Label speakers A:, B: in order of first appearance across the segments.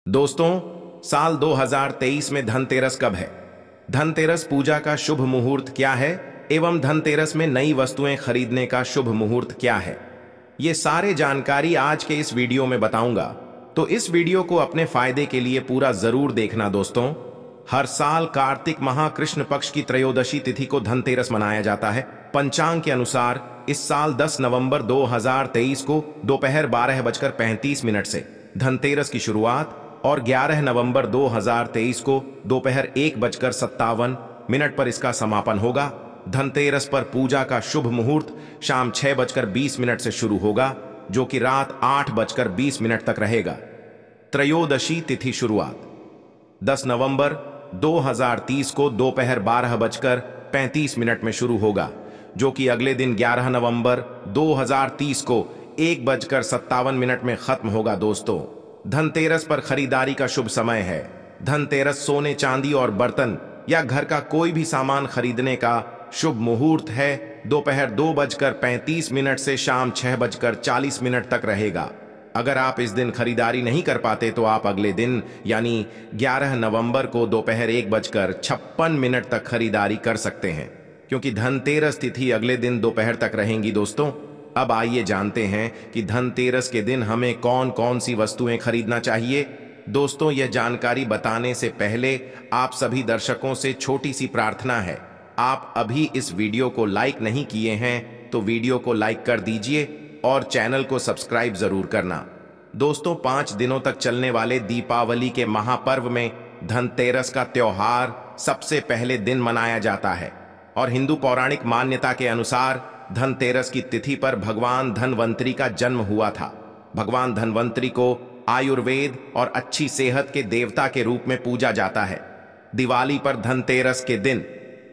A: दोस्तों, साल 2023 में धनतेरस कब है? धनतेरस पूजा का शुभ मुहूर्त क्या है एवं धनतेरस में नई वस्तुएं खरीदने का शुभ मुहूर्त क्या है, ये सारे जानकारी आज के इस वीडियो में बताऊंगा। तो इस वीडियो को अपने फायदे के लिए पूरा जरूर देखना। दोस्तों, हर साल कार्तिक माह कृष्ण पक्ष की त्रयोदशी तिथि को धनतेरस मनाया जाता है। पंचांग के अनुसार इस साल 10 नवंबर 2023 को दोपहर 12:35 से धनतेरस की शुरुआत और 11 नवंबर 2023 को दोपहर 1:57 पर इसका समापन होगा। धनतेरस पर पूजा का शुभ मुहूर्त शाम 6:20 से शुरू होगा, जो कि रात 8:20 तक रहेगा। त्रयोदशी तिथि शुरुआत 10 नवंबर 2030 को दोपहर 12:35 में शुरू होगा, जो कि अगले दिन 11 नवंबर 2030 को 1:57 में खत्म होगा। दोस्तों, धनतेरस पर खरीदारी का शुभ समय है। धनतेरस सोने, चांदी और बर्तन या घर का कोई भी सामान खरीदने का शुभ मुहूर्त है। दोपहर 2:35 से शाम 6:40 तक रहेगा। अगर आप इस दिन खरीदारी नहीं कर पाते तो आप अगले दिन यानी 11 नवंबर को दोपहर 1:56 तक खरीदारी कर सकते हैं, क्योंकि धनतेरस तिथि अगले दिन दोपहर तक रहेंगी। दोस्तों, अब आइए जानते हैं कि धनतेरस के दिन हमें कौन कौन सी वस्तुएं खरीदना चाहिए। दोस्तों, यह जानकारी बताने से पहले आप सभी दर्शकों से छोटी सी प्रार्थना है। आप अभी इस वीडियो को लाइक नहीं किए हैं तो वीडियो को लाइक कर दीजिए और चैनल को सब्सक्राइब जरूर करना। दोस्तों, 5 दिनों तक चलने वाले दीपावली के महापर्व में धनतेरस का त्योहार सबसे पहले दिन मनाया जाता है और हिंदू पौराणिक मान्यता के अनुसार धनतेरस की तिथि पर भगवान धनवंतरी का जन्म हुआ था। भगवान धनवंतरी को आयुर्वेद और अच्छी सेहत के देवता के रूप में पूजा जाता है। दिवाली पर धनतेरस के दिन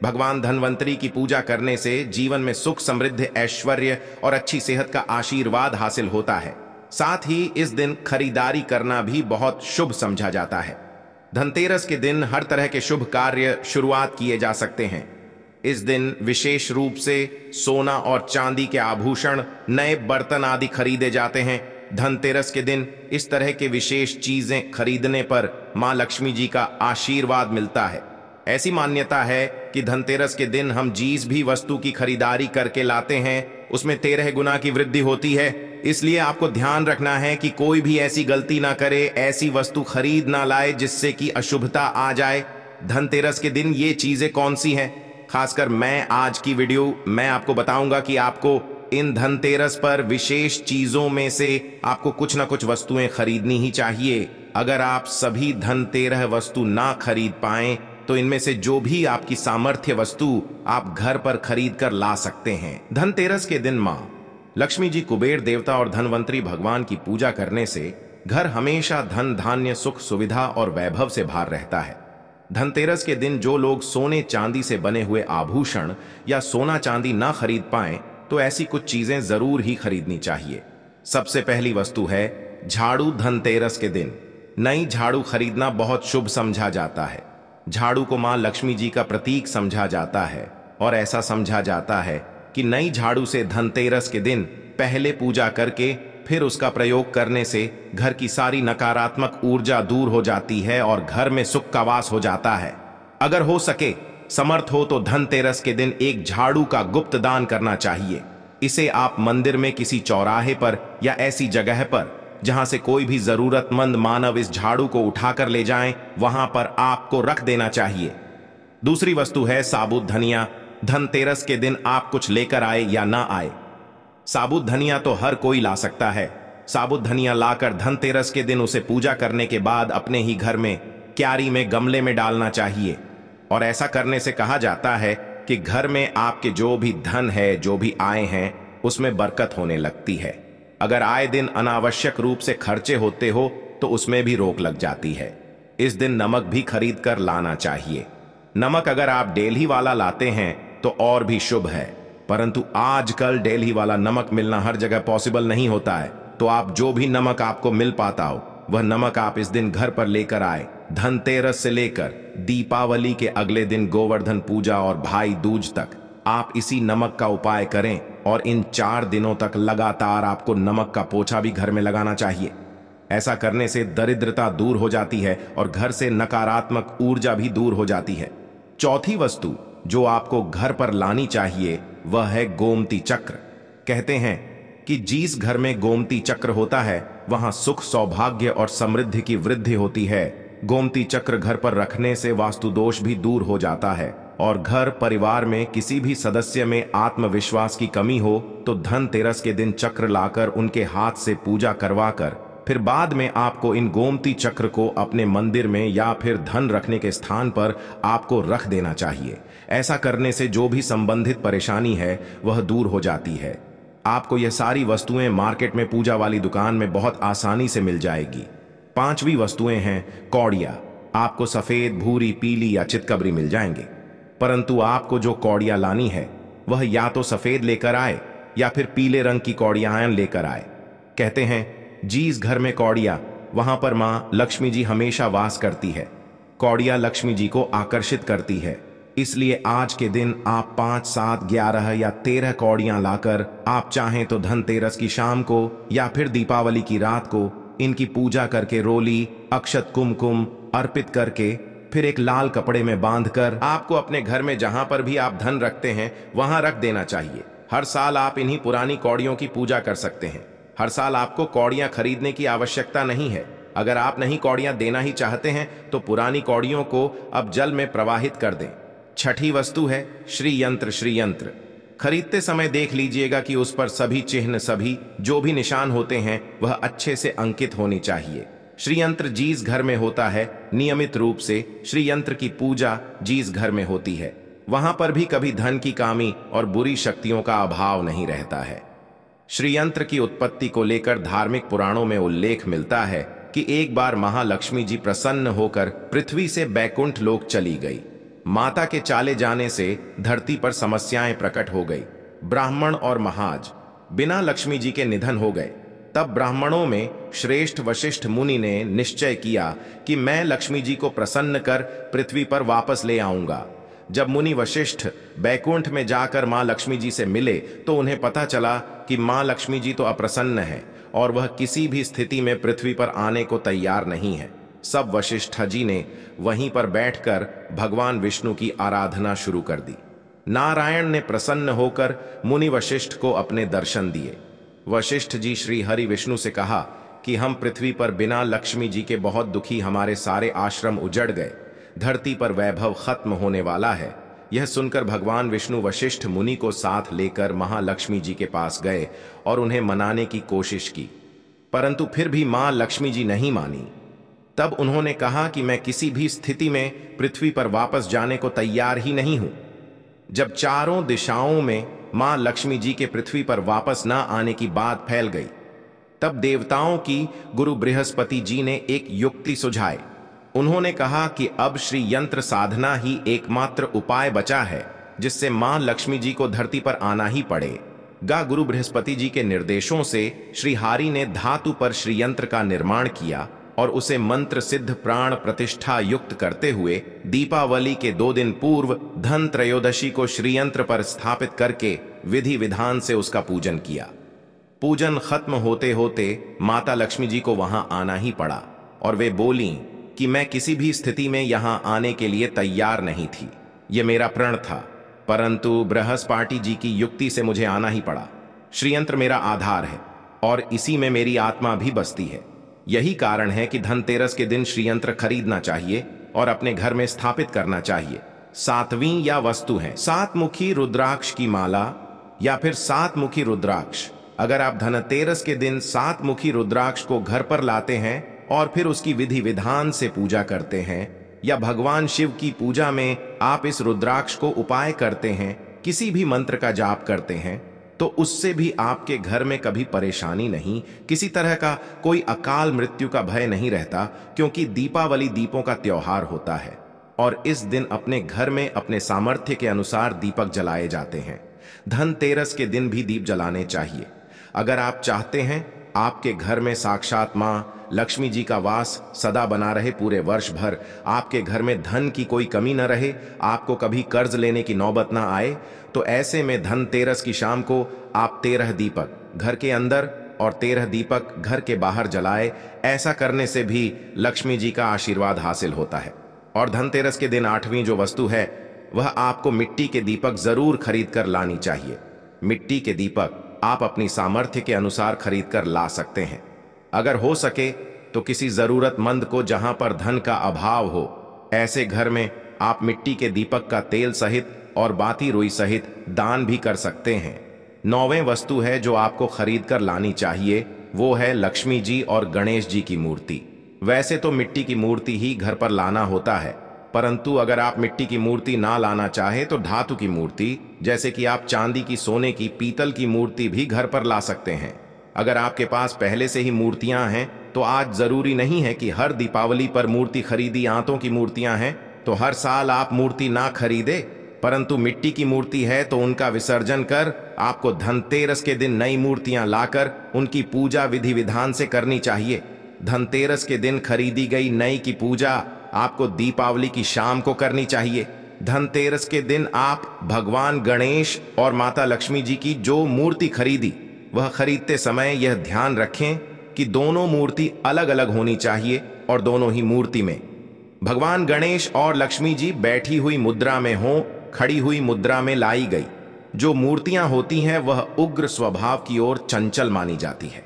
A: भगवान धनवंतरी की पूजा करने से जीवन में सुख, समृद्धि, ऐश्वर्य और अच्छी सेहत का आशीर्वाद हासिल होता है। साथ ही इस दिन खरीदारी करना भी बहुत शुभ समझा जाता है। धनतेरस के दिन हर तरह के शुभ कार्य शुरुआत किए जा सकते हैं। इस दिन विशेष रूप से सोना और चांदी के आभूषण, नए बर्तन आदि खरीदे जाते हैं। धनतेरस के दिन इस तरह के विशेष चीजें खरीदने पर मां लक्ष्मी जी का आशीर्वाद मिलता है। ऐसी मान्यता है कि धनतेरस के दिन हम जिस भी वस्तु की खरीदारी करके लाते हैं उसमें 13 गुना की वृद्धि होती है। इसलिए आपको ध्यान रखना है कि कोई भी ऐसी गलती ना करे, ऐसी वस्तु खरीद ना लाए जिससे कि अशुभता आ जाए। धनतेरस के दिन ये चीजें कौन सी हैं? खासकर मैं आज की वीडियो में आपको बताऊंगा कि आपको इन धनतेरस पर विशेष चीजों में से आपको कुछ ना कुछ वस्तुएं खरीदनी ही चाहिए। अगर आप सभी धनतेरस वस्तु ना खरीद पाएं तो इनमें से जो भी आपकी सामर्थ्य वस्तु आप घर पर खरीद कर ला सकते हैं। धनतेरस के दिन मां लक्ष्मी जी, कुबेर देवता और धनवंतरी भगवान की पूजा करने से घर हमेशा धन, धान्य, सुख, सुविधा और वैभव से भर रहता है। धनतेरस के दिन जो लोग सोने चांदी से बने हुए आभूषण या सोना चांदी ना खरीद पाएं तो ऐसी कुछ चीजें जरूर ही खरीदनी चाहिए। सबसे पहली वस्तु है झाड़ू। धनतेरस के दिन नई झाड़ू खरीदना बहुत शुभ समझा जाता है। झाड़ू को मां लक्ष्मी जी का प्रतीक समझा जाता है और ऐसा समझा जाता है कि नई झाड़ू से धनतेरस के दिन पहले पूजा करके फिर उसका प्रयोग करने से घर की सारी नकारात्मक ऊर्जा दूर हो जाती है और घर में सुख का वास हो जाता है। अगर हो सके, समर्थ हो तो धनतेरस के दिन एक झाड़ू का गुप्त दान करना चाहिए। इसे आप मंदिर में किसी चौराहे पर या ऐसी जगह पर जहां से कोई भी जरूरतमंद मानव इस झाड़ू को उठाकर ले जाएं, वहां पर आपको रख देना चाहिए। दूसरी वस्तु है साबुत धनिया। धनतेरस के दिन आप कुछ लेकर आए या ना आए, साबुत धनिया तो हर कोई ला सकता है। साबुत धनिया लाकर धनतेरस के दिन उसे पूजा करने के बाद अपने ही घर में क्यारी में, गमले में डालना चाहिए। और ऐसा करने से कहा जाता है कि घर में आपके जो भी धन है, जो भी आए हैं, उसमें बरकत होने लगती है। अगर आए दिन अनावश्यक रूप से खर्चे होते हो तो उसमें भी रोक लग जाती है। इस दिन नमक भी खरीद कर लाना चाहिए। नमक अगर आप डेली वाला लाते हैं तो और भी शुभ है, परंतु आजकल डेली वाला नमक मिलना हर जगह पॉसिबल नहीं होता है। तो आप जो भी नमक आपको मिल पाता हो वह नमक आप इस दिन घर पर लेकर आए। धनतेरस से लेकर दीपावली के अगले दिन गोवर्धन पूजा और भाई दूज तक आप इसी नमक का उपाय करें और इन 4 दिनों तक लगातार आपको नमक का पोछा भी घर में लगाना चाहिए। ऐसा करने से दरिद्रता दूर हो जाती है और घर से नकारात्मक ऊर्जा भी दूर हो जाती है। चौथी वस्तु जो आपको घर पर लानी चाहिए वह है गोमती चक्र। कहते हैं कि जिस घर में गोमती चक्र होता है वहां सुख, सौभाग्य और समृद्धि की वृद्धि होती है। गोमती चक्र घर पर रखने से वास्तु दोष भी दूर हो जाता है और घर परिवार में किसी भी सदस्य में आत्मविश्वास की कमी हो तो धनतेरस के दिन चक्र लाकर उनके हाथ से पूजा करवाकर फिर बाद में आपको इन गोमती चक्र को अपने मंदिर में या फिर धन रखने के स्थान पर आपको रख देना चाहिए। ऐसा करने से जो भी संबंधित परेशानी है वह दूर हो जाती है। आपको यह सारी वस्तुएं मार्केट में पूजा वाली दुकान में बहुत आसानी से मिल जाएगी। पांचवी वस्तुएं हैं कौड़िया। आपको सफेद, भूरी, पीली या चितकबरी मिल जाएंगे, परंतु आपको जो कौड़िया लानी है वह या तो सफेद लेकर आए या फिर पीले रंग की कौड़ियां लेकर आए। कहते हैं जिस घर में कौड़िया वहां पर मां लक्ष्मी जी हमेशा वास करती है। कौड़िया लक्ष्मी जी को आकर्षित करती है, इसलिए आज के दिन आप 5, 7, 11 या 13 कौड़ियां लाकर आप चाहें तो धनतेरस की शाम को या फिर दीपावली की रात को इनकी पूजा करके रोली, अक्षत, कुमकुम अर्पित करके फिर एक लाल कपड़े में बांधकर आपको अपने घर में जहां पर भी आप धन रखते हैं वहां रख देना चाहिए। हर साल आप इन्हीं पुरानी कौड़ियों की पूजा कर सकते हैं। हर साल आपको कौड़ियां खरीदने की आवश्यकता नहीं है। अगर आप नहीं कौड़ियां देना ही चाहते हैं तो पुरानी कौड़ियों को अब जल में प्रवाहित कर दें। छठी वस्तु है श्री यंत्र। श्री यंत्र खरीदते समय देख लीजिएगा कि उस पर सभी चिन्ह, सभी जो भी निशान होते हैं वह अच्छे से अंकित होनी चाहिए। श्री यंत्र जिस घर में होता है नियमित रूप से श्री यंत्र की पूजा जिस घर में होती है वहां पर भी कभी धन की कमी और बुरी शक्तियों का अभाव नहीं रहता है। श्री यंत्र की उत्पत्ति को लेकर धार्मिक पुराणों में उल्लेख मिलता है कि एक बार महालक्ष्मी जी प्रसन्न होकर पृथ्वी से बैकुंठ लोक चली गई। माता के चाले जाने से धरती पर समस्याएं प्रकट हो गई। ब्राह्मण और महाज बिना लक्ष्मी जी के निधन हो गए। तब ब्राह्मणों में श्रेष्ठ वशिष्ठ मुनि ने निश्चय किया कि मैं लक्ष्मी जी को प्रसन्न कर पृथ्वी पर वापस ले आऊंगा। जब मुनि वशिष्ठ बैकुंठ में जाकर मां लक्ष्मी जी से मिले तो उन्हें पता चला कि मां लक्ष्मी जी तो अप्रसन्न है और वह किसी भी स्थिति में पृथ्वी पर आने को तैयार नहीं है। सब वशिष्ठ जी ने वहीं पर बैठकर भगवान विष्णु की आराधना शुरू कर दी। नारायण ने प्रसन्न होकर मुनि वशिष्ठ को अपने दर्शन दिए। वशिष्ठ जी श्री हरि विष्णु से कहा कि हम पृथ्वी पर बिना लक्ष्मी जी के बहुत दुखी, हमारे सारे आश्रम उजड़ गए, धरती पर वैभव खत्म होने वाला है। यह सुनकर भगवान विष्णु वशिष्ठ मुनि को साथ लेकर महालक्ष्मी जी के पास गए और उन्हें मनाने की कोशिश की, परंतु फिर भी मां लक्ष्मी जी नहीं मानी। तब उन्होंने कहा कि मैं किसी भी स्थिति में पृथ्वी पर वापस जाने को तैयार ही नहीं हूं। जब चारों दिशाओं में मां लक्ष्मी जी के पृथ्वी पर वापस न आने की बात फैल गई, तब देवताओं की गुरु बृहस्पति जी ने एक युक्ति सुझाई। उन्होंने कहा कि अब श्री यंत्र साधना ही एकमात्र उपाय बचा है जिससे मां लक्ष्मी जी को धरती पर आना ही पड़ेगा। गुरु बृहस्पति जी के निर्देशों से श्री हरि ने धातु पर श्री यंत्र का निर्माण किया और उसे मंत्र सिद्ध प्राण प्रतिष्ठा युक्त करते हुए दीपावली के 2 दिन पूर्व धन त्रयोदशी को श्री यंत्र पर स्थापित करके विधि विधान से उसका पूजन किया। पूजन खत्म होते होते माता लक्ष्मी जी को वहां आना ही पड़ा और वे बोली कि मैं किसी भी स्थिति में यहां आने के लिए तैयार नहीं थी, ये मेरा प्रण था, परंतु बृहस्पति जी की युक्ति से मुझे आना ही पड़ा। श्रीयंत्र मेरा आधार है और इसी में मेरी आत्मा भी बसती है। यही कारण है कि धनतेरस के दिन श्रीयंत्र खरीदना चाहिए और अपने घर में स्थापित करना चाहिए। 7वीं या वस्तु है 7 मुखी रुद्राक्ष की माला या फिर 7 मुखी रुद्राक्ष। अगर आप धनतेरस के दिन 7 मुखी रुद्राक्ष को घर पर लाते हैं और फिर उसकी विधि विधान से पूजा करते हैं या भगवान शिव की पूजा में आप इस रुद्राक्ष को उपाय करते हैं, किसी भी मंत्र का जाप करते हैं, तो उससे भी आपके घर में कभी परेशानी नहीं, किसी तरह का कोई अकाल मृत्यु का भय नहीं रहता, क्योंकि दीपावली दीपों का त्योहार होता है और इस दिन अपने घर में अपने सामर्थ्य के अनुसार दीपक जलाए जाते हैं। धनतेरस के दिन भी दीप जलाने चाहिए। अगर आप चाहते हैं आपके घर में साक्षात मां लक्ष्मी जी का वास सदा बना रहे, पूरे वर्ष भर आपके घर में धन की कोई कमी न रहे, आपको कभी कर्ज लेने की नौबत ना आए, तो ऐसे में धनतेरस की शाम को आप 13 दीपक घर के अंदर और 13 दीपक घर के बाहर जलाए। ऐसा करने से भी लक्ष्मी जी का आशीर्वाद हासिल होता है। और धनतेरस के दिन 8वीं जो वस्तु है वह आपको मिट्टी के दीपक जरूर खरीद कर लानी चाहिए। मिट्टी के दीपक आप अपनी सामर्थ्य के अनुसार खरीद कर ला सकते हैं। अगर हो सके तो किसी जरूरतमंद को जहां पर धन का अभाव हो, ऐसे घर में आप मिट्टी के दीपक का तेल सहित और बाती रुई सहित दान भी कर सकते हैं। 9वें वस्तु है जो आपको खरीद कर लानी चाहिए, वो है लक्ष्मी जी और गणेश जी की मूर्ति। वैसे तो मिट्टी की मूर्ति ही घर पर लाना होता है, परंतु अगर आप मिट्टी की मूर्ति ना लाना चाहे तो धातु की मूर्ति, जैसे कि आप चांदी की, सोने की, पीतल की मूर्ति भी घर पर ला सकते हैं। अगर आपके पास पहले से ही मूर्तियां हैं तो आज जरूरी नहीं है कि हर दीपावली पर मूर्ति खरीदी। आंतों की मूर्तियां हैं तो हर साल आप मूर्ति ना खरीदे, परंतु मिट्टी की मूर्ति है तो उनका विसर्जन कर आपको धनतेरस के दिन नई मूर्तियां लाकर उनकी पूजा विधि विधान से करनी चाहिए। धनतेरस के दिन खरीदी गई नई की पूजा आपको दीपावली की शाम को करनी चाहिए। धनतेरस के दिन आप भगवान गणेश और माता लक्ष्मी जी की जो मूर्ति खरीदी, वह खरीदते समय यह ध्यान रखें कि दोनों मूर्ति अलग अलग होनी चाहिए और दोनों ही मूर्ति में भगवान गणेश और लक्ष्मी जी बैठी हुई मुद्रा में हो, खड़ी हुई मुद्रा में लाई गई जो मूर्तियां होती हैं वह उग्र स्वभाव की ओर चंचल मानी जाती है।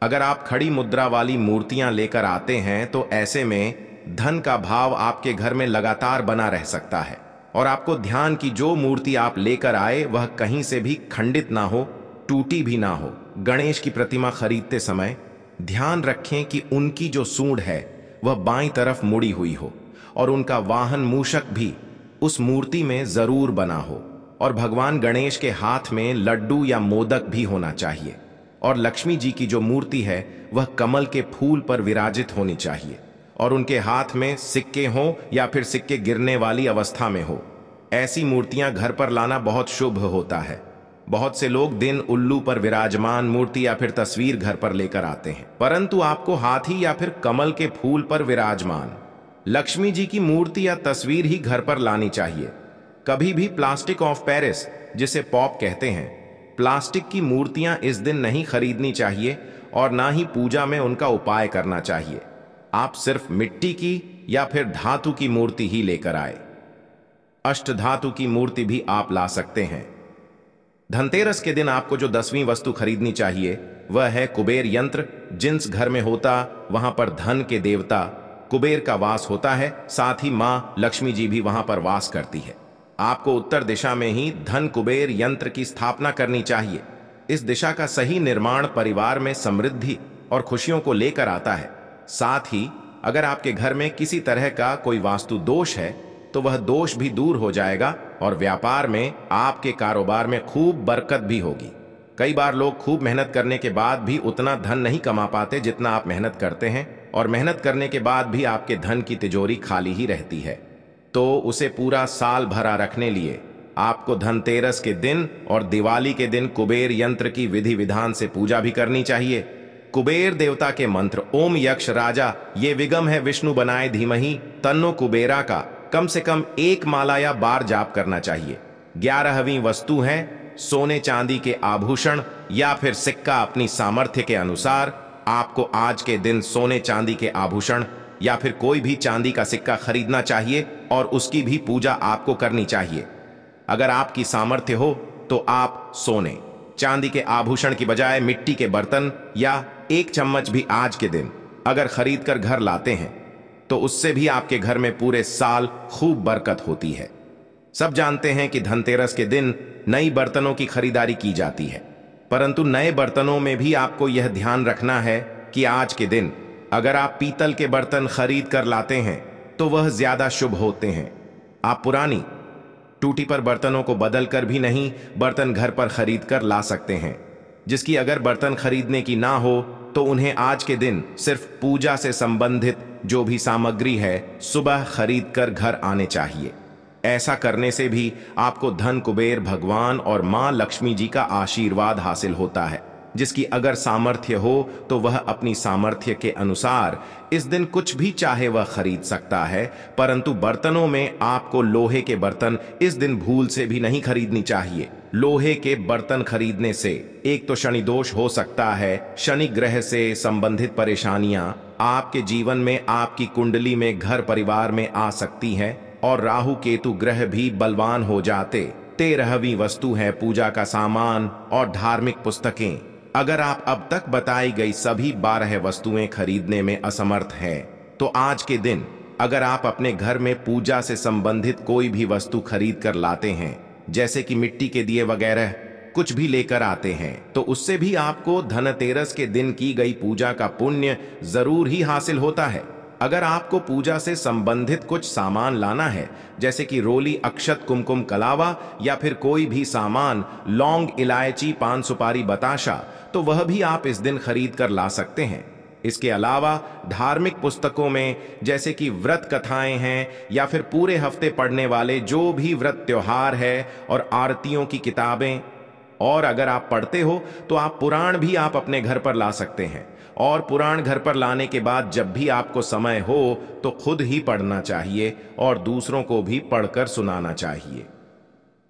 A: अगर आप खड़ी मुद्रा वाली मूर्तियां लेकर आते हैं तो ऐसे में धन का भाव आपके घर में लगातार बना रह सकता है और आपको ध्यान की जो मूर्ति आप लेकर आए वह कहीं से भी खंडित ना हो, टूटी भी ना हो। गणेश की प्रतिमा खरीदते समय ध्यान रखें कि उनकी जो सूंड है वह बाईं तरफ मुड़ी हुई हो और उनका वाहन मूषक भी उस मूर्ति में जरूर बना हो और भगवान गणेश के हाथ में लड्डू या मोदक भी होना चाहिए और लक्ष्मी जी की जो मूर्ति है वह कमल के फूल पर विराजित होनी चाहिए और उनके हाथ में सिक्के हों या फिर सिक्के गिरने वाली अवस्था में हो। ऐसी मूर्तियां घर पर लाना बहुत शुभ होता है। बहुत से लोग दिन उल्लू पर विराजमान मूर्ति या फिर तस्वीर घर पर लेकर आते हैं, परंतु आपको हाथी या फिर कमल के फूल पर विराजमान लक्ष्मी जी की मूर्ति या तस्वीर ही घर पर लानी चाहिए। कभी भी प्लास्टिक ऑफ पेरिस, जिसे पॉप कहते हैं, प्लास्टिक की मूर्तियां इस दिन नहीं खरीदनी चाहिए और ना ही पूजा में उनका उपाय करना चाहिए। आप सिर्फ मिट्टी की या फिर धातु की मूर्ति ही लेकर आए। अष्टधातु की मूर्ति भी आप ला सकते हैं। धनतेरस के दिन आपको जो 10वीं वस्तु खरीदनी चाहिए वह है कुबेर यंत्र। जिस घर में होता वहां पर धन के देवता कुबेर का वास होता है, साथ ही मां लक्ष्मी जी भी वहां पर वास करती है। आपको उत्तर दिशा में ही धन कुबेर यंत्र की स्थापना करनी चाहिए। इस दिशा का सही निर्माण परिवार में समृद्धि और खुशियों को लेकर आता है। साथ ही अगर आपके घर में किसी तरह का कोई वास्तु दोष है तो वह दोष भी दूर हो जाएगा और व्यापार में, आपके कारोबार में खूब बरकत भी होगी। कई बार लोग खूब मेहनत करने के बाद भी उतना धन नहीं कमा पाते जितना आप मेहनत करते हैं और मेहनत करने के बाद भी आपके धन की तिजोरी खाली ही रहती है। तो उसे पूरा साल भरा रखने लिए आपको धनतेरस के दिन और दिवाली के दिन कुबेर यंत्र की विधि विधान से पूजा भी करनी चाहिए। कुबेर देवता के मंत्र ओम यक्ष राजा ये विगम है विष्णु बनाए धीमहि तन्नो कुबेरा का कम से कम 1 माला या बार जाप करना चाहिए। 11वीं वस्तु है सोने चांदी के आभूषण या फिर सिक्का। अपनी सामर्थ्य के अनुसार आपको आज के दिन सोने चांदी के आभूषण या फिर कोई भी चांदी का सिक्का खरीदना चाहिए और उसकी भी पूजा आपको करनी चाहिए। अगर आपकी सामर्थ्य हो तो आप सोने चांदी के आभूषण की बजाय मिट्टी के बर्तन या 1 चम्मच भी आज के दिन अगर खरीद कर घर लाते हैं तो उससे भी आपके घर में पूरे साल खूब बरकत होती है। सब जानते हैं कि धनतेरस के दिन नई बर्तनों की खरीदारी की जाती है, परंतु नए बर्तनों में भी आपको यह ध्यान रखना है कि आज के दिन अगर आप पीतल के बर्तन खरीद कर लाते हैं तो वह ज्यादा शुभ होते हैं। आप पुरानी टूटी पर बर्तनों को बदल कर भी नहीं बर्तन घर पर खरीद कर ला सकते हैं। जिसकी अगर बर्तन खरीदने की ना हो तो उन्हें आज के दिन सिर्फ पूजा से संबंधित जो भी सामग्री है सुबह खरीद कर घर आने चाहिए। ऐसा करने से भी आपको धन कुबेर भगवान और मां लक्ष्मी जी का आशीर्वाद हासिल होता है। जिसकी अगर सामर्थ्य हो तो वह अपनी सामर्थ्य के अनुसार इस दिन कुछ भी चाहे वह खरीद सकता है, परंतु बर्तनों में आपको लोहे के बर्तन इस दिन भूल से भी नहीं खरीदनी चाहिए। लोहे के बर्तन खरीदने से। एक तो शनि दोष हो सकता है, शनि ग्रह से संबंधित परेशानियां आपके जीवन में, आपकी कुंडली में, घर परिवार में आ सकती हैं, और राहु केतु ग्रह भी बलवान हो जाते। 13वीं वस्तु है पूजा का सामान और धार्मिक पुस्तकें। अगर आप अब तक बताई गई सभी 12 वस्तुएं खरीदने में असमर्थ हैं, तो आज के दिन अगर आप अपने घर में पूजा से संबंधित कोई भी वस्तु खरीद कर लाते हैं, जैसे कि मिट्टी के दिए वगैरह कुछ भी लेकर आते हैं, तो उससे भी आपको धनतेरस के दिन की गई पूजा का पुण्य जरूर ही हासिल होता है। अगर आपको पूजा से संबंधित कुछ सामान लाना है, जैसे कि रोली, अक्षत, कुमकुम, कलावा या फिर कोई भी सामान, लौंग, इलायची, पान सुपारी, बताशा, तो वह भी आप इस दिन खरीद कर ला सकते हैं। इसके अलावा धार्मिक पुस्तकों में जैसे कि व्रत कथाएं हैं या फिर पूरे हफ्ते पढ़ने वाले जो भी व्रत त्योहार है और आरतियों की किताबें, और अगर आप पढ़ते हो तो आप पुराण भी आप अपने घर पर ला सकते हैं। और पुराण घर पर लाने के बाद जब भी आपको समय हो तो खुद ही पढ़ना चाहिए और दूसरों को भी पढ़कर सुनाना चाहिए।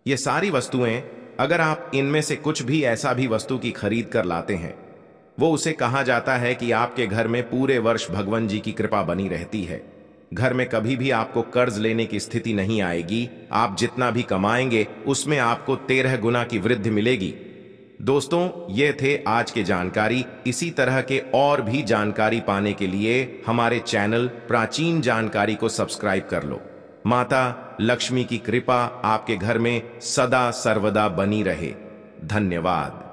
A: ये सारी वस्तुएं, अगर आप इनमें से कुछ भी ऐसा भी वस्तु की खरीद कर लाते हैं, वो उसे कहा जाता है कि आपके घर में पूरे वर्ष भगवान जी की कृपा बनी रहती है। घर में कभी भी आपको कर्ज लेने की स्थिति नहीं आएगी। आप जितना भी कमाएंगे उसमें आपको 13 गुना की वृद्धि मिलेगी। दोस्तों, ये थे आज के जानकारी। इसी तरह के और भी जानकारी पाने के लिए हमारे चैनल प्राचीन जानकारी को सब्सक्राइब कर लो। माता लक्ष्मी की कृपा आपके घर में सदा सर्वदा बनी रहे। धन्यवाद।